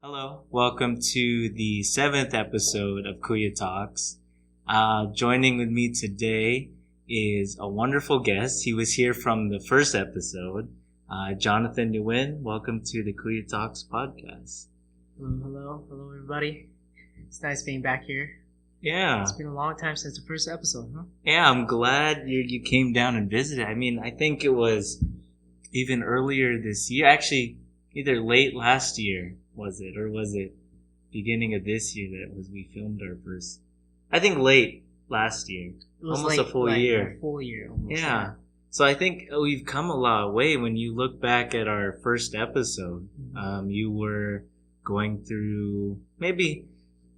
Hello, welcome to the seventh episode of Kuya Talks. Joining with me today is a wonderful guest. He was here from the first episode, Jonithan Nguyen. Welcome to the Kuya Talks podcast. Hello, everybody. It's nice being back here. Yeah. It's been a long time since the first episode, huh? Yeah, I'm glad you came down and visited. I mean, I think it was even earlier this year, actually, either late last year. Was it, or was it beginning of this year that we filmed our first? I think late last year. It was almost late, a full year. A full year, almost. Yeah. So I think we've come a long way. When you look back at our first episode, you were going through maybe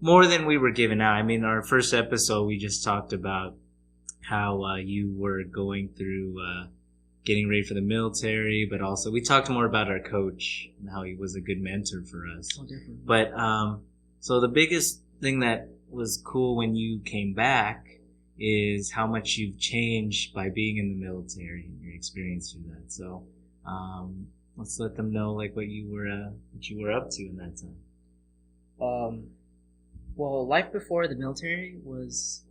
more than we were giving out. I mean, our first episode, we just talked about how you were going through getting ready for the military, but also we talked more about our coach and how he was a good mentor for us. Oh, definitely. But so the biggest thing that was cool when you came back is how much you've changed by being in the military and your experience through that. So let's let them know like what you were up to in that time. Well, life before the military was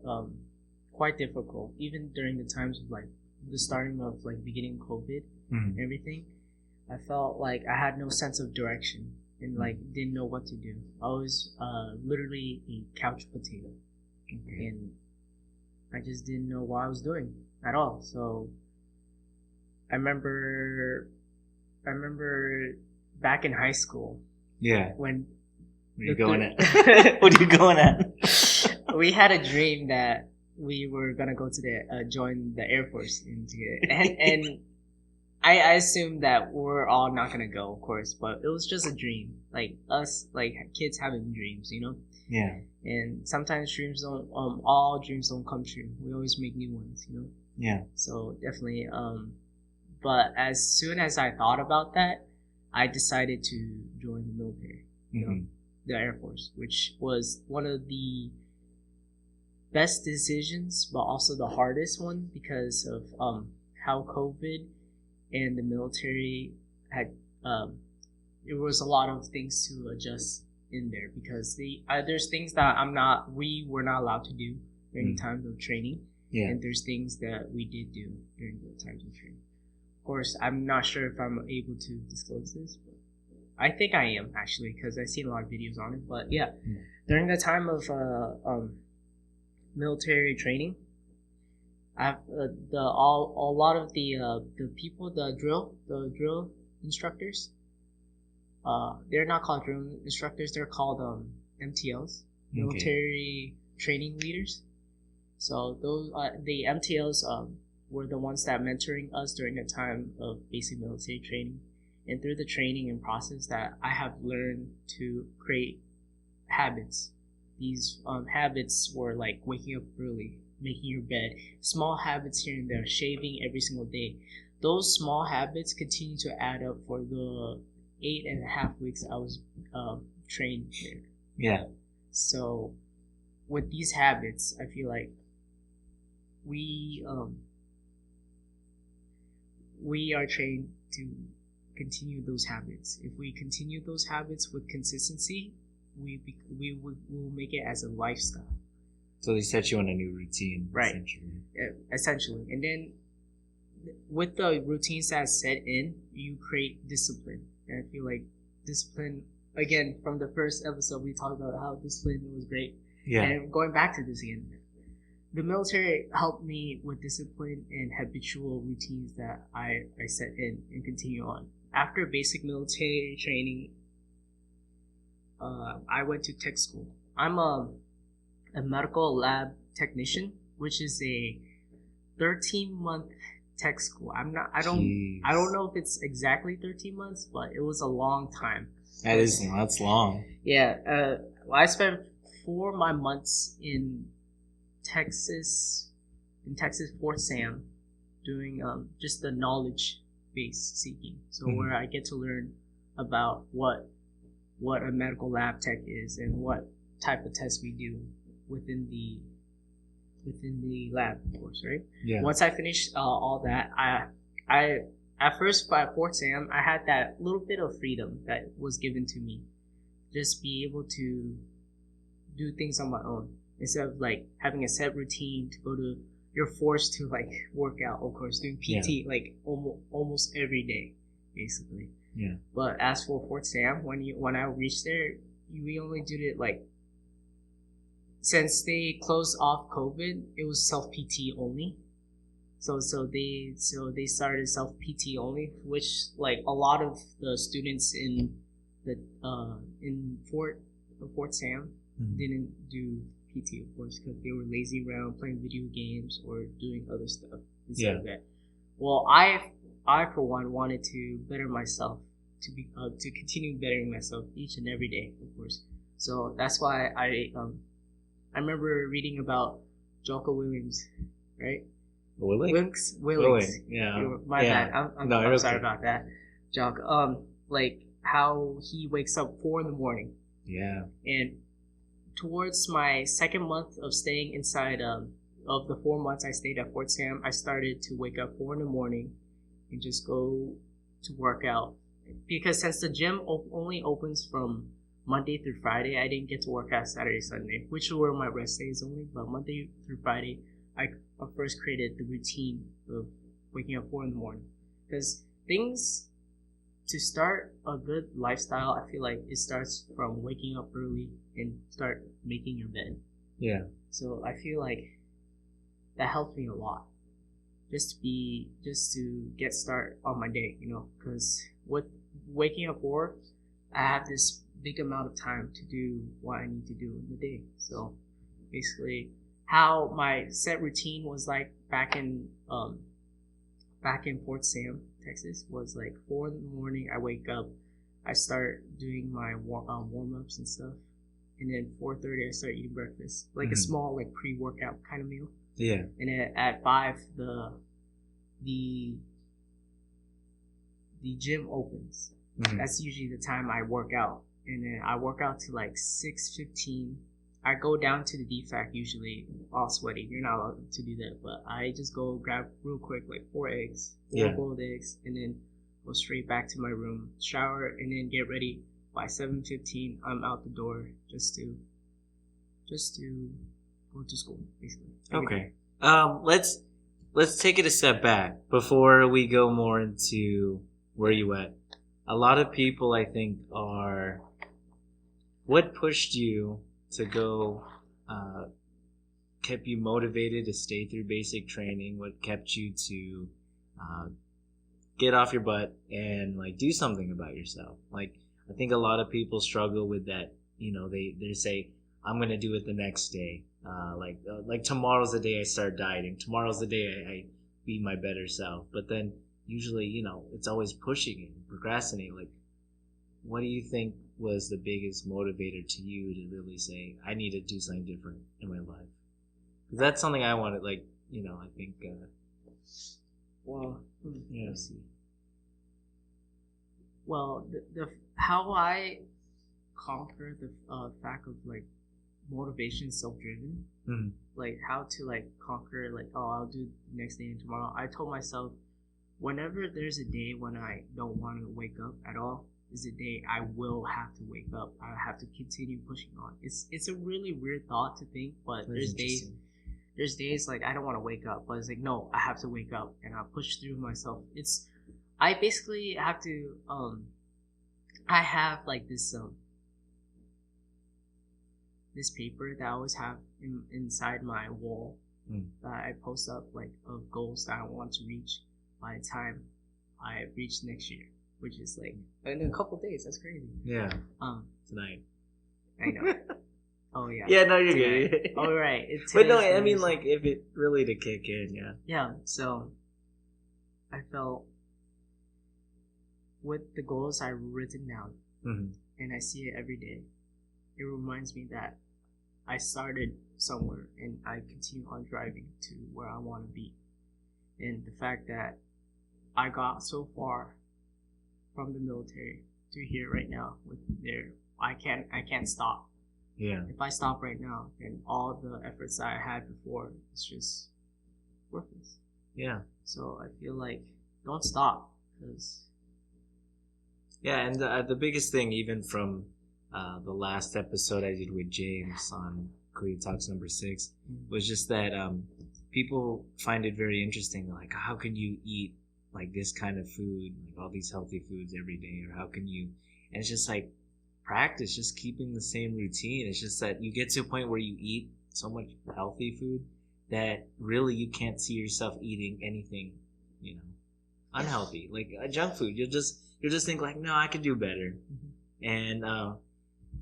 quite difficult, even during the times of like the starting of like beginning COVID and everything. I felt like I had no sense of direction and like didn't know what to do. I was literally a couch potato, and I just didn't know what I was doing at all. So I remember back in high school. Yeah. When what are you going at? What are you going at? We had a dream that we were gonna go to the join the Air Force and I assumed that we're all not gonna go, of course, but it was just a dream, like us, like kids having dreams, you know. Yeah. And sometimes dreams don't, all dreams don't come true. We always make new ones, you know. Yeah. So definitely, but as soon as I thought about that, I decided to join the military, you know, the Air Force, which was one of the best decisions, but also the hardest one because of how COVID and the military had there was a lot of things to adjust in there because there's things that we were not allowed to do during the times of training, and there's things that we did do during the times of training. Of course, I'm not sure if I'm able to disclose this, but I think I am actually because I've seen a lot of videos on it. But yeah, during the time of military training, I've a lot of the people, the drill instructors, they're not called drill instructors, they're called MTLs, military training leaders. So those the MTLs were the ones that mentoring us during the time of basic military training, and through the training and process that I have learned to create habits. These habits were like waking up early, making your bed, small habits here and there, shaving every single day. Those small habits continue to add up for the 8.5 weeks I was trained there. Yeah. So with these habits, I feel like we are trained to continue those habits. If we continue those habits with consistency, we will make it as a lifestyle. So they set you on a new routine, right? Essentially, and then with the routines that set in, you create discipline. And I feel like discipline, again, from the first episode, we talked about how discipline was great. Yeah. And going back to this again, the military helped me with discipline and habitual routines that I set in and continue on. After basic military training, I went to tech school. I'm a medical lab technician, which is a 13-month tech school. I don't know if it's exactly 13 months, but it was a long time. That's long. Yeah. I spent 4 of my months in Texas Fort Sam, doing just the knowledge base seeking. So where I get to learn about what a medical lab tech is and what type of tests we do within the lab, of course, right? Yeah. Once I finished all that, I at first by Fort Sam, I had that little bit of freedom that was given to me just be able to do things on my own instead of like having a set routine to go to. You're forced to like work out, of course, doing PT like almost every day, basically. Yeah. But as for Fort Sam, when I reached there, we only did it like, since they closed off COVID, it was self PT only. So they started self PT only, which like a lot of the students in Fort Sam didn't do PT, of course, because they were lazy around playing video games or doing other stuff instead of that. Well, I for one wanted to better myself, to continue bettering myself each and every day, of course. So that's why I remember reading about Jocko Williams, right? Willings. Yeah. My bad. I'm sorry about that, Jock. Like how he wakes up 4 a.m. Yeah. And towards my second month of staying inside, of the 4 months I stayed at Fort Sam, I started to wake up 4 a.m. and just go to work out. Because since the gym only opens from Monday through Friday, I didn't get to work out Saturday, Sunday, which were my rest days only. But Monday through Friday, I first created the routine of waking up 4 a.m. Because things to start a good lifestyle, I feel like it starts from waking up early and start making your bed. Yeah. So I feel like that helped me a lot, just to get started on my day, because with waking up 4, I have this big amount of time to do what I need to do in the day. So basically, how my set routine was like back in Fort Sam, Texas, was like 4 a.m. I wake up, I start doing my warm-ups and stuff, and then 4:30 I start eating breakfast, like a small like pre-workout kind of meal. Yeah. And then at 5 the gym opens. That's usually the time I work out, and then I work out to like 6:15. I go down to the DFAC usually, all sweaty. You're not allowed to do that, but I just go grab real quick like 4 boiled eggs, and then go straight back to my room, shower, and then get ready. By 7:15, I'm out the door just to go to school, basically. Okay. Let's take it a step back before we go more into where you at. A lot of people, I think, are. What pushed you to go? Kept you motivated to stay through basic training? What kept you to get off your butt and like do something about yourself? Like, I think a lot of people struggle with that. They say, I'm gonna do it the next day. Like tomorrow's the day I start dieting. Tomorrow's the day I be my better self. But then usually, it's always pushing and procrastinating. Like, what do you think was the biggest motivator to you to really say, I need to do something different in my life? Because that's something I wanted. Like, I think. Let's see. Well, the how I conquer the fact of like motivation self-driven, like how to like conquer like, I'll do next day and tomorrow. I told myself, whenever there's a day when I don't want to wake up at all, is a day I will have to wake up. I have to continue pushing on. It's a really weird thought to think, but there's days like I don't want to wake up, but it's like, no, I have to wake up, and I push through myself. I basically have to I have like this paper that I always have inside my wall that I post up like of goals that I want to reach by the time I reach next year, which is like in a couple days. That's crazy. Yeah. Tonight. I know. Oh yeah. Yeah, no, you're good. All right. But no, I mean, like, if it really to kick in, yeah. Yeah. So I felt with the goals I've written down, and I see it every day, it reminds me that I started somewhere and I continue on driving to where I want to be. And the fact that I got so far from the military to here right now with there, I can't stop. Yeah. If I stop right now, then all the efforts that I had before is just worthless. Yeah. So I feel like don't stop, because yeah, and the biggest thing, even from the last episode I did with James on Kuya Talks number 6 was just that people find it very interesting. Like, how can you eat like this kind of food, like all these healthy foods every day, or how can you? And it's just like practice, just keeping the same routine. It's just that you get to a point where you eat so much healthy food that really you can't see yourself eating anything, unhealthy, like junk food. You'll just think like, no, I could do better, and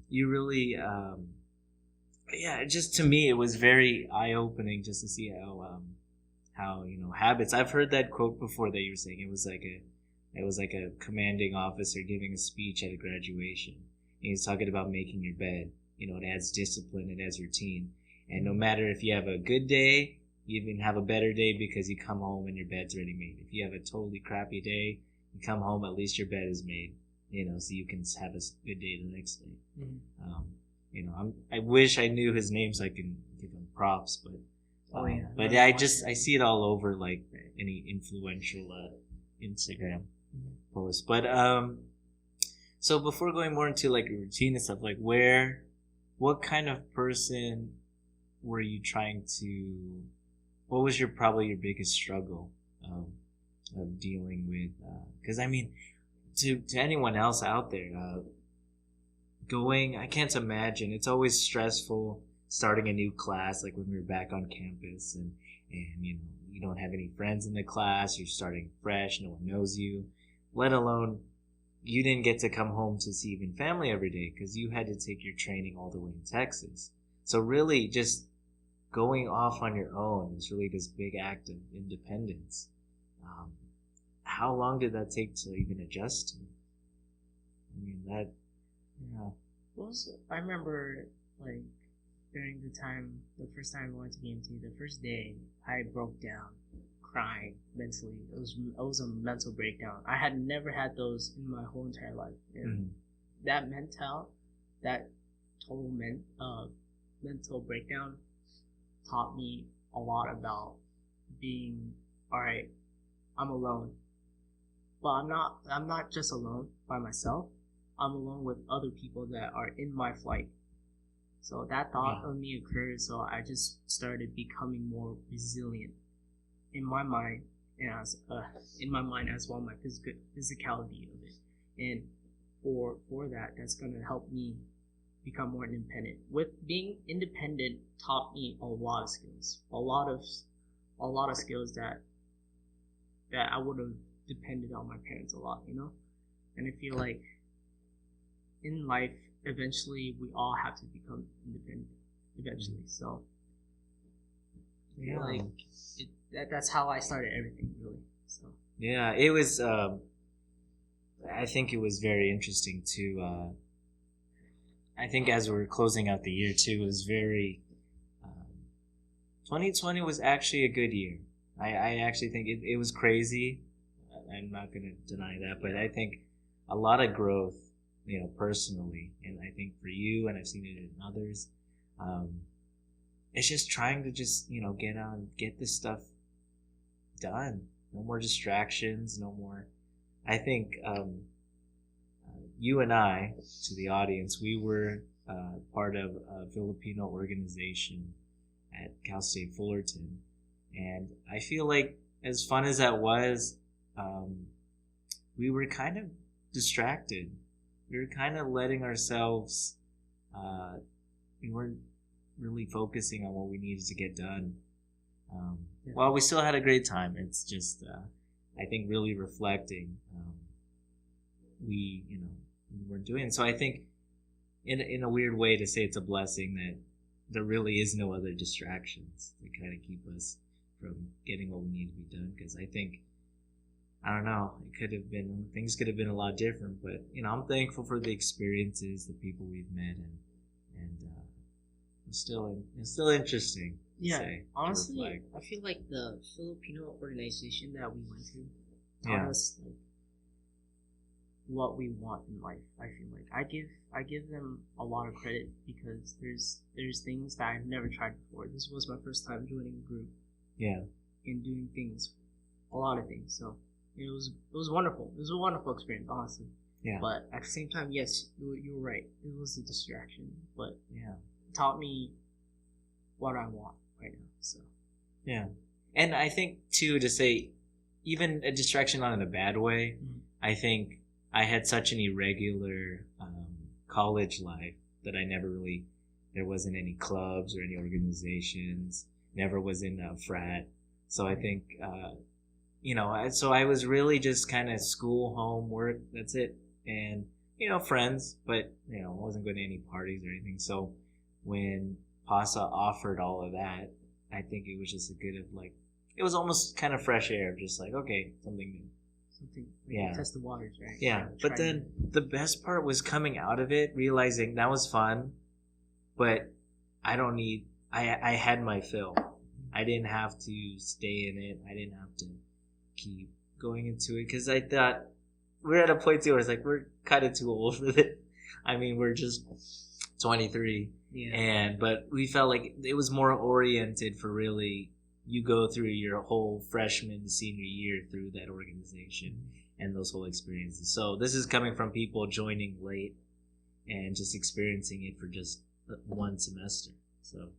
you really, just to me, it was very eye opening just to see how habits. I've heard that quote before that you were saying. It was like a commanding officer giving a speech at a graduation, and he's talking about making your bed. It adds discipline, it adds routine, and no matter if you have a good day, you even have a better day because you come home and your bed's already made. If you have a totally crappy day, you come home, at least your bed is made, so you can have a good day the next day. I wish I knew his name so I can give him props, but I see it all over, like any influential Instagram post. But so before going more into like routine and stuff, like what kind of person were you trying to? What was probably your biggest struggle of dealing with? Because I mean, to anyone else out there, I can't imagine. It's always stressful starting a new class, like when we were back on campus, and you don't have any friends in the class. You're starting fresh. No one knows you. Let alone you didn't get to come home to see even family every day because you had to take your training all the way in Texas. So really, just going off on your own is really this big act of independence. How long did that take to even adjust to? I mean, that, yeah. I remember, like, during the first time I went to BMT, the first day, I broke down, crying mentally. It was a mental breakdown. I had never had those in my whole entire life. And that total mental breakdown taught me a lot about being, all right, I'm alone. But I'm not just alone by myself. I'm alone with other people that are in my flight. So that thought of me occurred, so I just started becoming more resilient in my mind, and as well, my physicality of it. And for that's gonna help me become more independent. With being independent taught me a lot of skills, a lot of skills that I would have depended on my parents a lot, And I feel like in life, eventually we all have to become independent. Eventually, so that's how I started everything, really. So yeah, it was. I think it was very interesting too. I think as we're closing out the year too, it was very. 2020 was actually a good year. I actually think it was crazy. I'm not going to deny that, but I think a lot of growth, personally, and I think for you, and I've seen it in others, it's just trying to get this stuff done. No more distractions, no more. I think you and I, to the audience, we were part of a Filipino organization at Cal State Fullerton, and I feel like as fun as that was, we were kind of distracted. We were kind of letting ourselves, we weren't really focusing on what we needed to get done. While we still had a great time, it's just, I think, really reflecting, we weren't doing it. So I think, in a weird way, to say it's a blessing that there really is no other distractions to kind of keep us from getting what we need to be done. Because I think, I don't know, things could have been a lot different, but I'm thankful for the experiences, the people we've met, and it's still interesting. Yeah, honestly, I feel like the Filipino organization that we went to taught us what we want in life. I feel like I give them a lot of credit because there's things that I've never tried before. This was my first time joining a group. Yeah. And doing a lot of things. So it was wonderful. It was a wonderful experience, honestly. Yeah. But at the same time, yes, you were right. It was a distraction, but Yeah. it taught me what I want right now. So Yeah. And I think too, to say even a distraction not in a bad way, I think I had such an irregular college life that I never really, there wasn't any clubs or any organizations, never was in a frat. So I think, so I was really just kind of school, home, work, that's it. And, friends, but, I wasn't going to any parties or anything. So when PASA offered all of that, I think it was just a good of like, it was almost kind of fresh air of just like, okay, something new. something Yeah. test the waters, right? Yeah. But then the best part was coming out of it, realizing that was fun, but I had my fill. I didn't have to stay in it. I didn't have to keep going into it because I thought we're at a point too where it's like we're kind of too old for this. I mean, we're just 23. Yeah. But we felt like it was more oriented for really you go through your whole freshman to senior year through that organization and those whole experiences. So this is coming from people joining late and just experiencing it for just one semester. So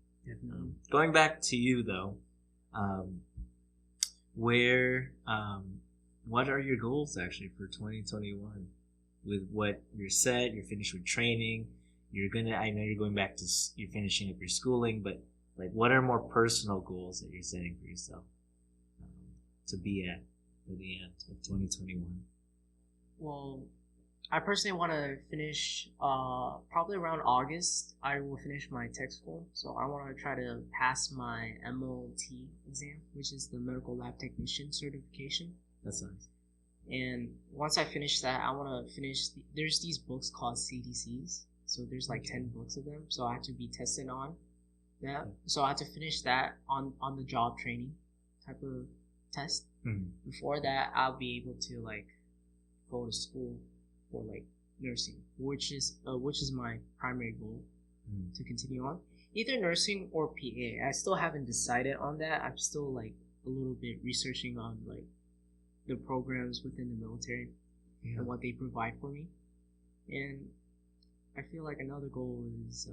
going back to you though, what are your goals actually for 2021 with what you're set, you're finished with training, I know you're going back to, you're finishing up your schooling, but like what are more personal goals that you're setting for yourself to be at for the end of 2021? Well, I personally want to finish probably around August. I will finish my tech school, so I want to try to pass my MOT exam, which is the medical lab technician certification. That's nice. And once I finish that, I want to finish. There's these books called CDCs, so there's like 10 books of them. So I have to be tested on that. So I have to finish that on the job training type of test. Mm-hmm. Before that, I'll be able to like go to school for like nursing, which is my primary goal to continue on, either nursing or PA. I still haven't decided on that. I'm still like a little bit researching on like the programs within the military and what they provide for me. And I feel like another goal is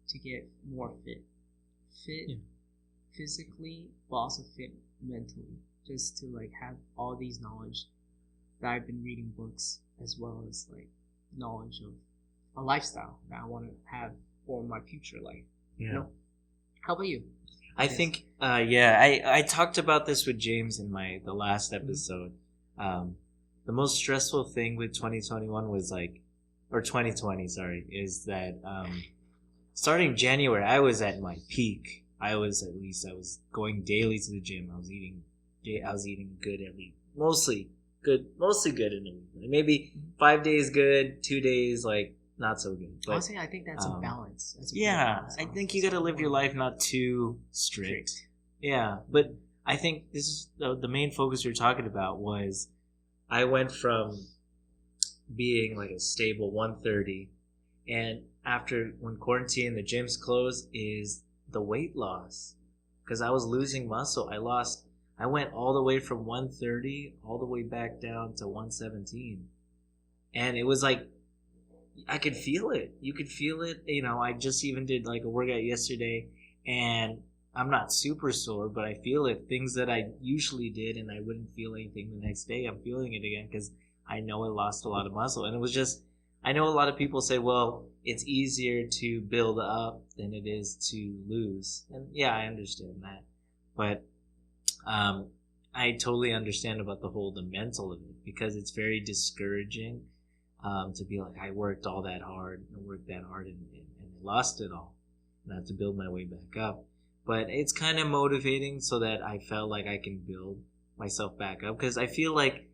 to get more fit physically, but also fit mentally, just to like have all these knowledge that I've been reading books, as well as like knowledge of a lifestyle that I want to have for my future life. How about you? I think I talked about this with James in the last episode. The most stressful thing with 2021 was like, or 2020, sorry, is that starting January I was at my peak. I was going daily to the gym. I was eating good mostly good in the week. Maybe 5 days good, 2 days like not so good. But honestly, I think that's a balance. Balance, I think you got to live your life not too strict. Yeah, but I think this is the main focus we were talking about was I went from being like a stable 130, and after when quarantine the gyms closed is the weight loss, because I was losing muscle. I went all the way from 130 all the way back down to 117, and it was like I could feel it. You could feel it. I just even did like a workout yesterday, and I'm not super sore, but I feel it. Things that I usually did and I wouldn't feel anything the next day, I'm feeling it again because I know I lost a lot of muscle. And it was just, I know a lot of people say, well, it's easier to build up than it is to lose. And yeah, I understand that. But I totally understand about the mental of it, because it's very discouraging to be like, I worked that hard and I lost it all, and I have to build my way back up. But it's kind of motivating so that I felt like I can build myself back up, because I feel like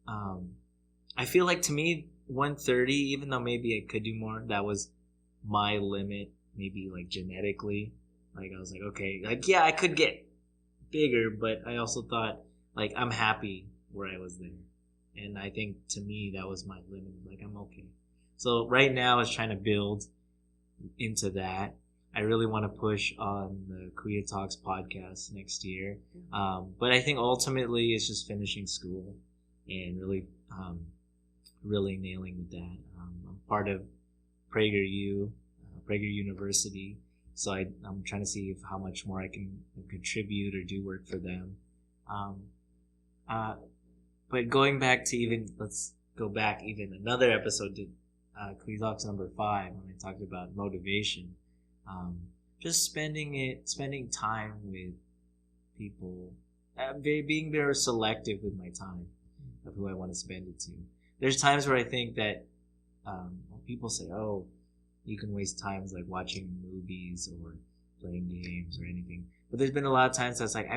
to me 130, even though maybe I could do more, that was my limit. Maybe like genetically, like I was like, okay, like yeah, I could get bigger, but I also thought like I'm happy where I was there. And I think to me that was my limit. Like I'm okay. So right now I was trying to build into that. I really want to push on the Kuya Talks podcast next year. But I think ultimately it's just finishing school and really nailing with that. I'm part of PragerU, Prager University. So I'm trying to see how much more I can contribute or do work for them. But going back to let's go back even another episode to Kuya Talks number 5 when I talked about motivation. Just spending time with people, being very selective with my time of who I want to spend it to. There's times where I think that people say, "Oh, you can waste times like watching movies or playing games or anything," but there's been a lot of times that's like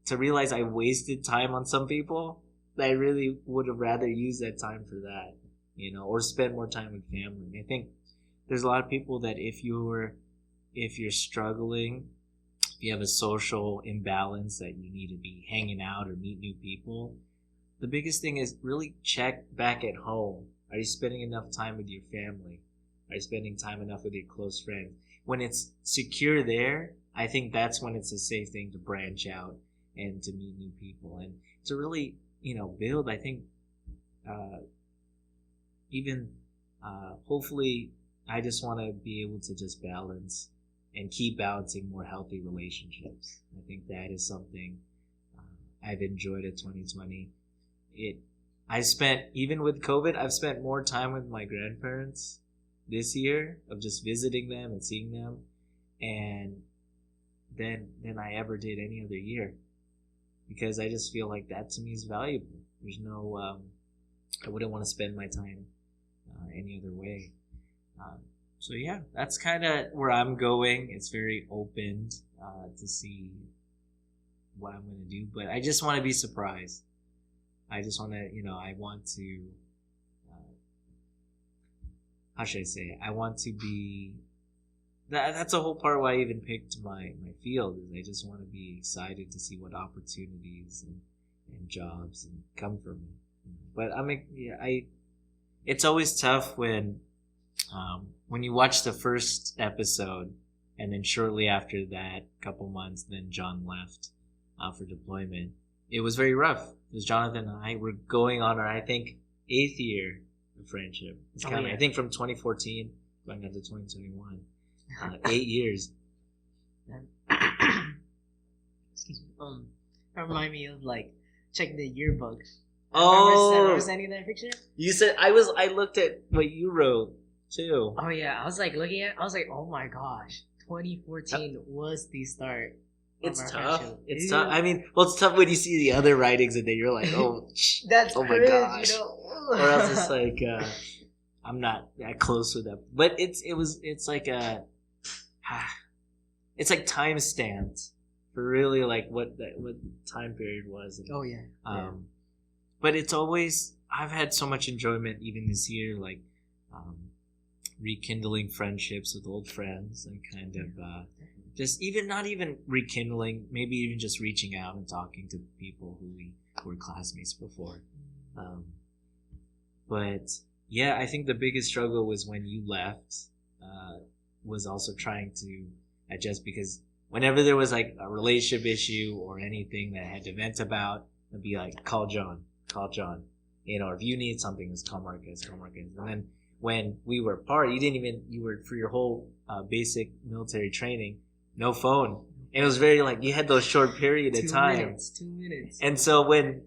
to realize I wasted time on some people that I really would have rather used that time for that, or spend more time with family. I think there's a lot of people that if you're struggling, if you have a social imbalance that you need to be hanging out or meet new people, the biggest thing is really check back at home. Are you spending enough time with your family? Are you spending time enough with your close friends? When it's secure there, I think that's when it's a safe thing to branch out and to meet new people and to really, build. I think hopefully I just want to be able to just balance and keep balancing more healthy relationships. I think that is something I've enjoyed at 2020. Even with COVID, I've spent more time with my grandparents this year of just visiting them and seeing them, and than I ever did any other year, because I just feel like that to me is valuable. There's no, I wouldn't want to spend my time any other way. So yeah, that's kind of where I'm going. It's very open to see what I'm going to do, but I just want to be surprised. I just want to, I want to, how should I say it? I want to be, that's a whole part why I even picked my field, is I just want to be excited to see what opportunities and jobs and come from me. But it's always tough when you watch the first episode and then shortly after that, couple months, then John left for deployment. It was very rough because Jonathan and I were going on our, I think, 8th year of friendship. It's kind of, I think, from 2014 going on to 2021, 8 years. Excuse me. That remind me of checking the yearbook. Remember sending that picture? You said I looked at what you wrote too. Oh yeah, I was looking at. I was like, oh my gosh, 2014 was the start. It's tough. It's tough. I mean, it's tough when you see the other writings and then you're like, oh, that's oh cringe, my gosh. Or else it's like, I'm not that close with them. But it's like time stamps for really what the time period was. And, oh yeah. But it's always, I've had so much enjoyment even this year, rekindling friendships with old friends and kind of just not even rekindling, maybe even just reaching out and talking to people who we were classmates before. But yeah, I think the biggest struggle was when you left, was also trying to adjust, because whenever there was a relationship issue or anything that I had to vent about, I'd be like, call John. If you need something, just call Marquez. And then when we were apart, you were for your whole basic military training, no phone. And it was very you had those short period of time. 2 minutes. And so when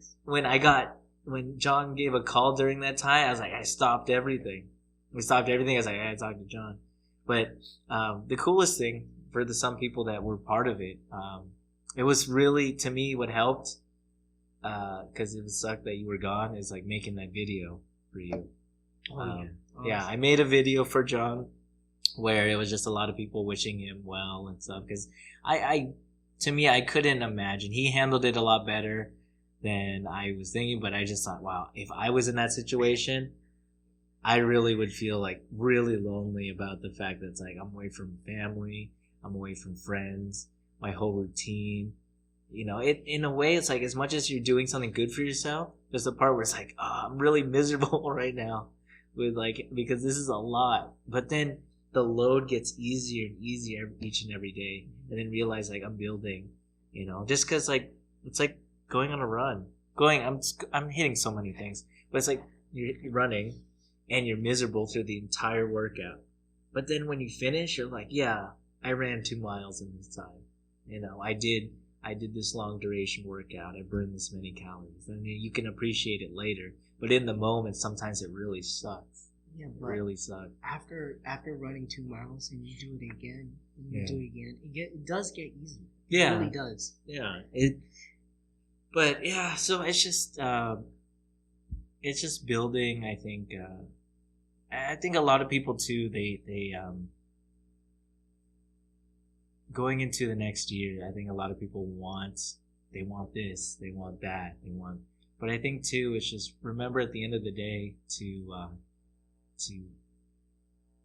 John gave a call during that time, I was like, I stopped everything. We stopped everything. I was like, I gotta talk to John. But the coolest thing for some people that were part of it, it was really, to me, what helped, because it sucked that you were gone, is making that video for you. Yeah, I made a video for John where it was just a lot of people wishing him well and stuff, because to me, I couldn't imagine. He handled it a lot better than I was thinking, but I just thought, wow, if I was in that situation, I really would feel really lonely about the fact that it's I'm away from family, I'm away from friends, my whole routine. In a way, it's as much as you're doing something good for yourself, there's the part where it's I'm really miserable right now with because this is a lot. But then the load gets easier and easier each and every day, and then realize like I'm building, just because like it's like going on a run. I'm hitting so many things, but it's like you're running, and you're miserable through the entire workout. But then when you finish, you're like, yeah, I ran 2 miles in this time. I did this long duration workout. I burned this many calories. I mean, you can appreciate it later, but in the moment, sometimes it really sucks. Yeah, It but really sucks. after running 2 miles and you do it again and you Yeah. do it again, it does get easier. Yeah. It really does. Yeah. But yeah, so it's just building. I think a lot of people too. They going into the next year. I think a lot of people want this, they want that, But I think too, it's just remember at the end of the day to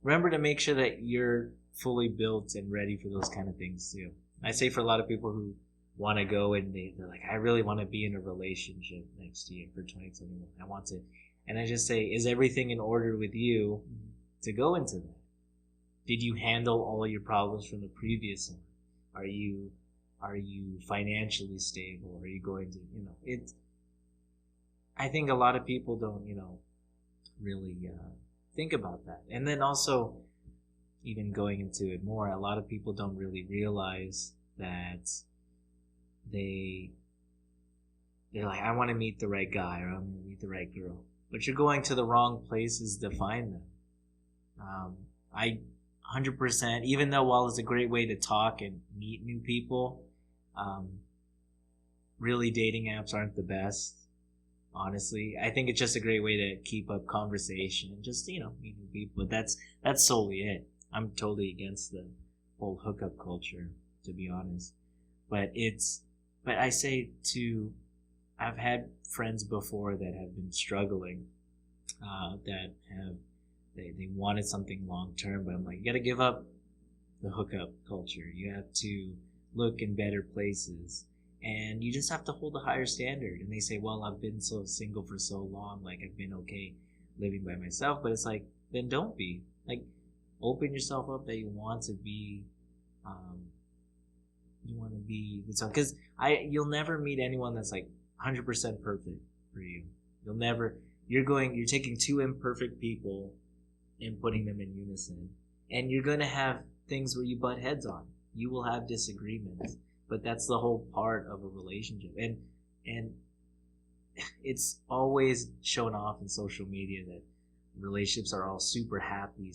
remember to make sure that you're fully built and ready for those kind of things too. I say for a lot of people who want to go and they're like, I really want to be in a relationship next year for 2021. I want to, and I just say, is everything in order with you to go into that? Did you handle all your problems from the previous one? Are you financially stable? Are you going to, I think a lot of people don't, really think about that. And then also, even going into it more, a lot of people don't really realize that they're like, I want to meet the right guy or I want to meet the right girl. But you're going to the wrong places to find them. I 100%, even though while it's a great way to talk and meet new people, really dating apps aren't the best. Honestly, I think it's just a great way to keep up conversation and just meet new people. But that's solely it. I'm totally against the whole hookup culture, to be honest. But I say too, I've had friends before that have been struggling, that have they wanted something long term, but I'm like, you got to give up the hookup culture. You have to look in better places, and you just have to hold a higher standard. And they say, well, I've been so single for so long, like I've been okay living by myself. But it's like, then don't be. Like, open yourself up that you want to be with someone, because you'll never meet anyone that's like 100% perfect for you. You're taking 2 imperfect people and putting them in unison, and you're going to have things where you butt heads on. You will have disagreements, but that's the whole part of a relationship. And it's always shown off in social media that relationships are all super happy,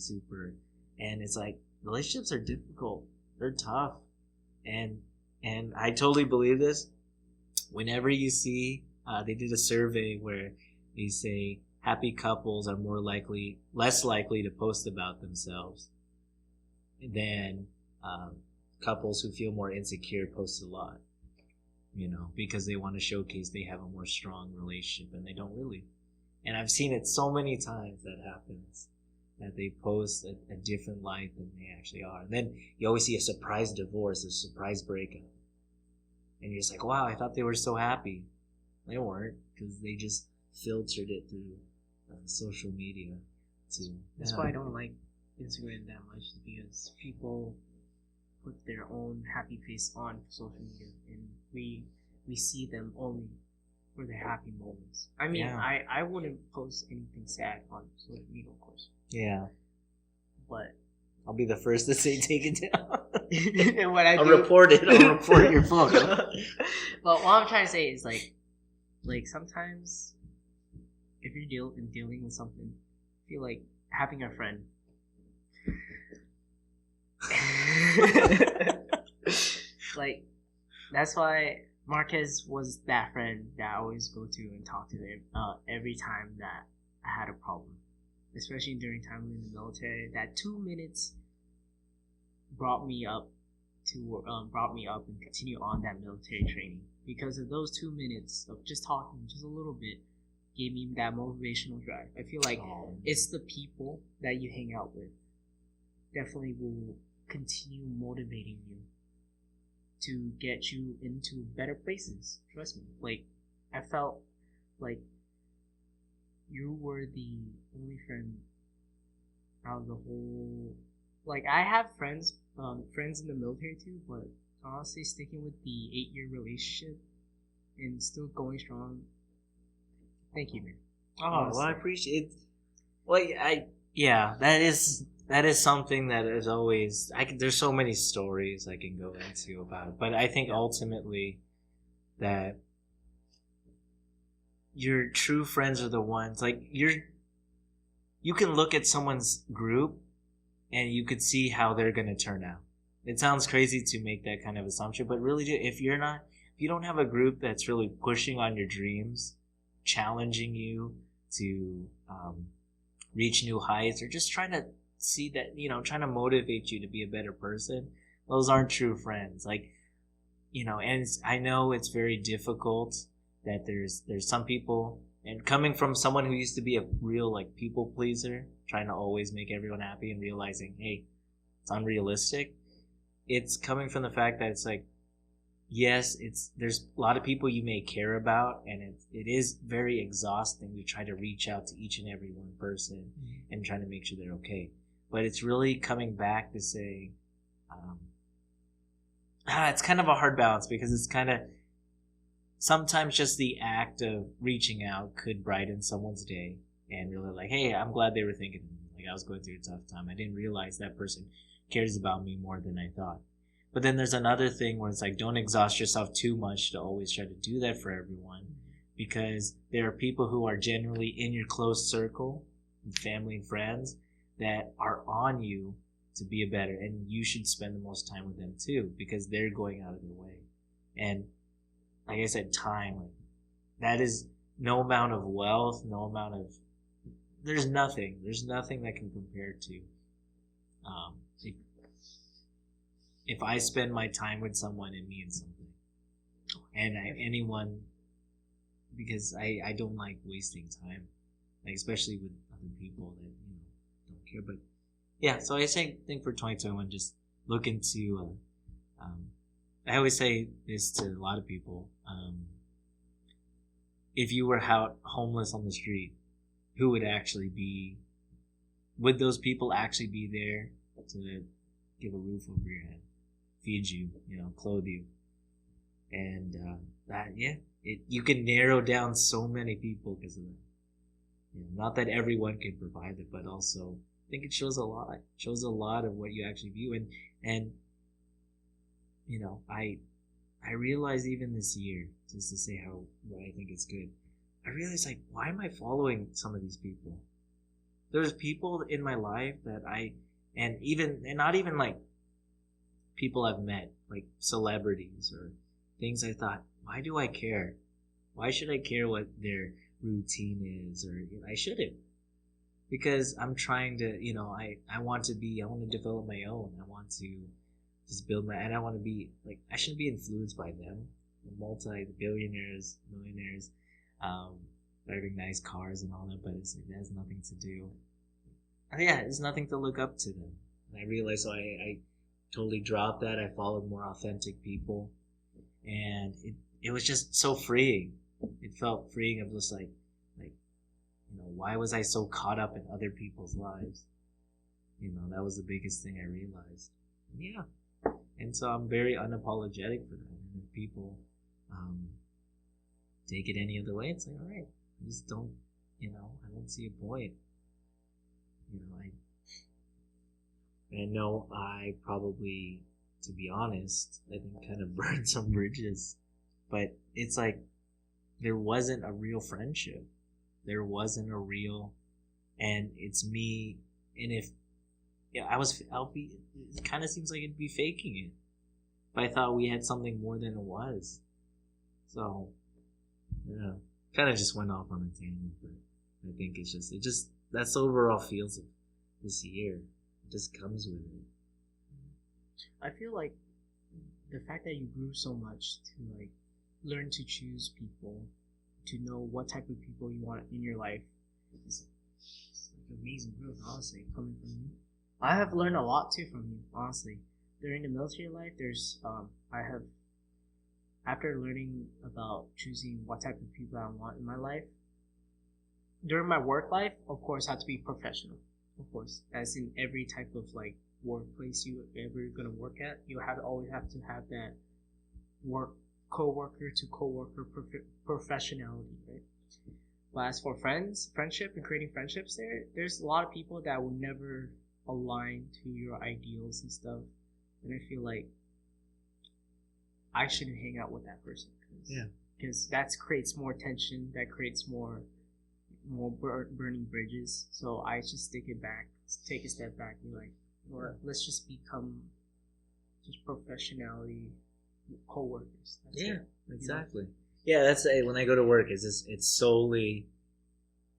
and it's like, relationships are difficult. They're tough. And I totally believe this. Whenever you see, they did a survey where they say happy couples are less likely to post about themselves than couples who feel more insecure post a lot, because they want to showcase they have a more strong relationship, and they don't really. And I've seen it so many times that happens, that they post a different life than they actually are. And then you always see a surprise divorce, a surprise breakup. And you're just like, wow, I thought they were so happy. They weren't, because they just filtered it through social media. That's why I don't like Instagram that much, because people put their own happy face on social media, and we see them only for their happy moments. I mean, yeah. I wouldn't post anything sad on social media, of course. Yeah. But I'll be the first to say take it down. And what I'll report it. I'll report your photo. But what I'm trying to say is like sometimes if you're dealing with something, I feel like having a friend. Like, that's why Marquez was that friend that I always go to and talk to them every time that I had a problem, especially during time in the military. That 2 minutes brought me up and continue on that military training, because of those 2 minutes of just talking just a little bit gave me that motivational drive. I feel like it's the people that you hang out with definitely will continue motivating you to get you into better places. Trust me. Like, I felt like you were the only friend out of the whole like I have friends in the military too, but honestly, sticking with the 8 year relationship and still going strong. Thank you, man. Oh, well, I Honestly, appreciate it. Well, yeah, that is something that is always there's so many stories I can go into about it, but I think yeah, ultimately that your true friends are the ones like you can look at someone's group and you could see how they're going to turn out. It sounds crazy to make that kind of assumption, but really, if you don't have a group that's really pushing on your dreams, challenging you to reach new heights, or just trying to see that, trying to motivate you to be a better person, those aren't true friends. Like, and I know it's very difficult that there's some people, and coming from someone who used to be a real like people pleaser, trying to always make everyone happy and realizing, hey, it's unrealistic. It's coming from the fact that it's like, yes, there's a lot of people you may care about, and it is very exhausting to try to reach out to each and every one person and trying to make sure they're okay. But it's really coming back to say, um, it's kind of a hard balance, because it's kind of sometimes just the act of reaching out could brighten someone's day and really like, hey, I'm glad they were thinking of me. Like, I was going through a tough time. I didn't realize that person cares about me more than I thought. But then there's another thing where it's like, don't exhaust yourself too much to always try to do that for everyone, because there are people who are generally in your close circle, family and friends, that are on you to be a better, and you should spend the most time with them too, because they're going out of their way. And like I said, time, like, that is no amount of wealth, no amount of, there's nothing that can compare to, um, if, if I spend my time with someone, it means something. And anyone, because I don't like wasting time, like especially with other people that don't care. But yeah, so I think for 2021, just look into. I always say this to a lot of people: if you were out homeless on the street, who would actually be? Would those people actually be there to give a roof over your head, feed you, clothe you? And you can narrow down so many people because of that. Not that everyone can provide it, but also I think it shows a lot. It shows a lot of what you actually view, and I realized even this year, just to say how what I think is good, I realized, like, why am I following some of these people? There's people in my life that and not even like people I've met, like celebrities or things I thought, why do I care? Why should I care what their routine is? Or I shouldn't, because I'm trying to, I want to develop my own. I want to just build and I want to be like, I shouldn't be influenced by them, multi-billionaires, millionaires, driving nice cars and all that, but it's like, that has nothing to do. Yeah, it's nothing to look up to them. And I realized, so I totally dropped that. I followed more authentic people, and it was just so freeing. It felt freeing of just like why was I so caught up in other people's lives? That was the biggest thing I realized. Yeah, and so I'm very unapologetic for that. And if people take it any other way, it's like, all right, I just don't, I don't see a point. I know I probably, to be honest, I think kind of burned some bridges, but it's like there wasn't a real friendship. There wasn't a real, and it's me. And if it kind of seems like it'd be faking it. But I thought we had something more than it was. So, yeah, kind of just went off on a tangent, but I think it just that's the overall feels of this year. It just comes with it. I feel like the fact that you grew so much to like learn to choose people, to know what type of people you want in your life, is like amazing growth. Honestly, coming from you, I have learned a lot too from you. Honestly, during the military life, I have, after learning about choosing what type of people I want in my life, during my work life, of course, I had to be professional. Of course, as in every type of like workplace you ever gonna work at, you always have to have that coworker to coworker professionality, right? But as for friendship and creating friendships, there's a lot of people that will never align to your ideals and stuff, and I feel like I shouldn't hang out with that person because that creates more tension, that creates more burning bridges. So I just take a step back, and be like, well, let's just become just professionality co-workers. Exactly. Yeah, that's when I go to work. It's solely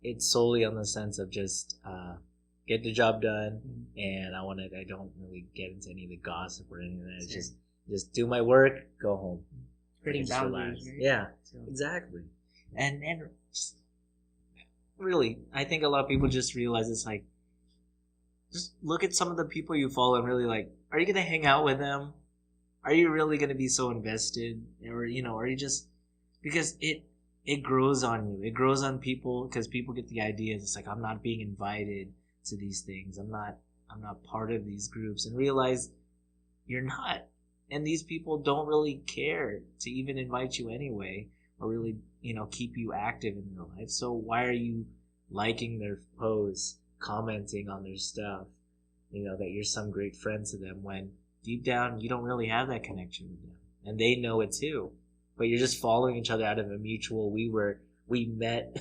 on the sense of just get the job done, and I don't really get into any of the gossip or anything. It's just do my work, go home, creating boundaries. Right? Yeah, exactly. And really, I think a lot of people just realize it's like, just look at some of the people you follow and really like, are you gonna hang out with them? Are you really gonna be so invested, or are you just because it grows on you. It grows on people because people get the idea. It's like, I'm not being invited to these things. I'm not part of these groups, and realize you're not. And these people don't really care to even invite you anyway, or really, keep you active in their life. So why are you liking their posts, commenting on their stuff, that you're some great friend to them, when deep down you don't really have that connection with them, and they know it too. But you're just following each other out of a mutual, we met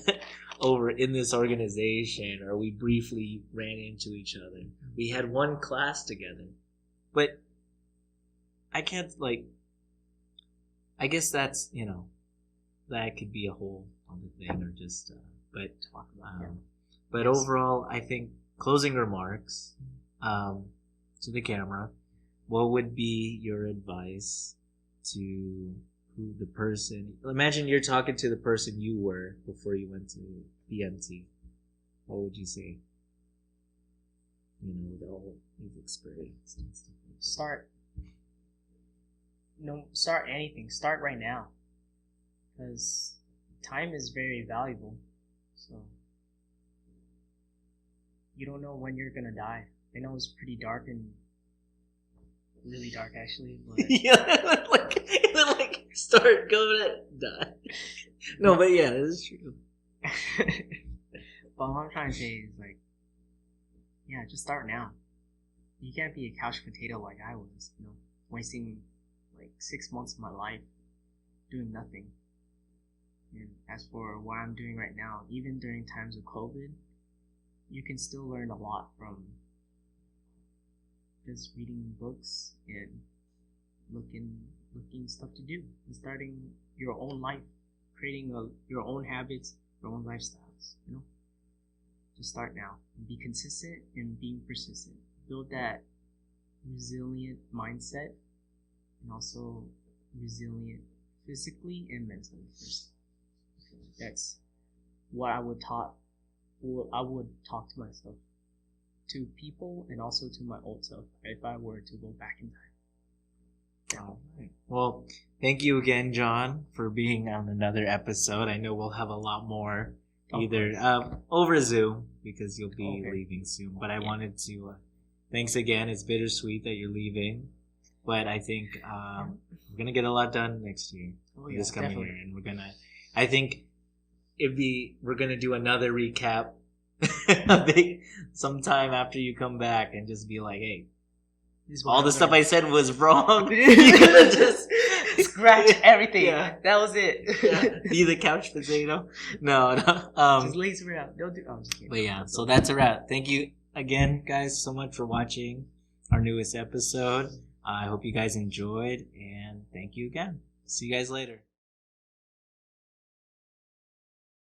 over in this organization, or we briefly ran into each other. We had one class together. But I can't, I guess that's, that could be a whole other thing, or just, talk about. But overall, I think closing remarks to the camera, what would be your advice to the person? Imagine you're talking to the person you were before you went to BMT. What would you say? With all you've experienced and stuff like that. Start anything. Start right now, because time is very valuable. So you don't know when you're gonna die. I know it's pretty dark and really dark, actually. But yeah, start going to die. No, but yeah, it's true. But what I'm trying to say is, just start now. You can't be a couch potato like I was, wasting 6 months of my life doing nothing. And as for what I'm doing right now, even during times of COVID, you can still learn a lot from just reading books and looking stuff to do, and starting your own life, creating your own habits, your own lifestyles. Just start now. Be consistent and being persistent. Build that resilient mindset, and also resilient physically and mentally first. That's what I would talk to myself, to people, and also to my old self if I were to go back in time. All right. Well, thank you again, John, for being on another episode. I know we'll have a lot more, either over Zoom, because you'll be leaving soon. But I wanted to thanks again. It's bittersweet that you're leaving, but I think we're gonna get a lot done next year, this coming year, and I think we're gonna do another recap sometime after you come back, and just be like, hey, all the stuff I said was wrong. You're gonna just scratch everything. Yeah. That was it. Be the couch potato. No. Just lazy around. Don't do. I'm just kidding. But yeah, so that's a wrap. Thank you again, guys, so much for watching our newest episode. I hope you guys enjoyed, and thank you again. See you guys later.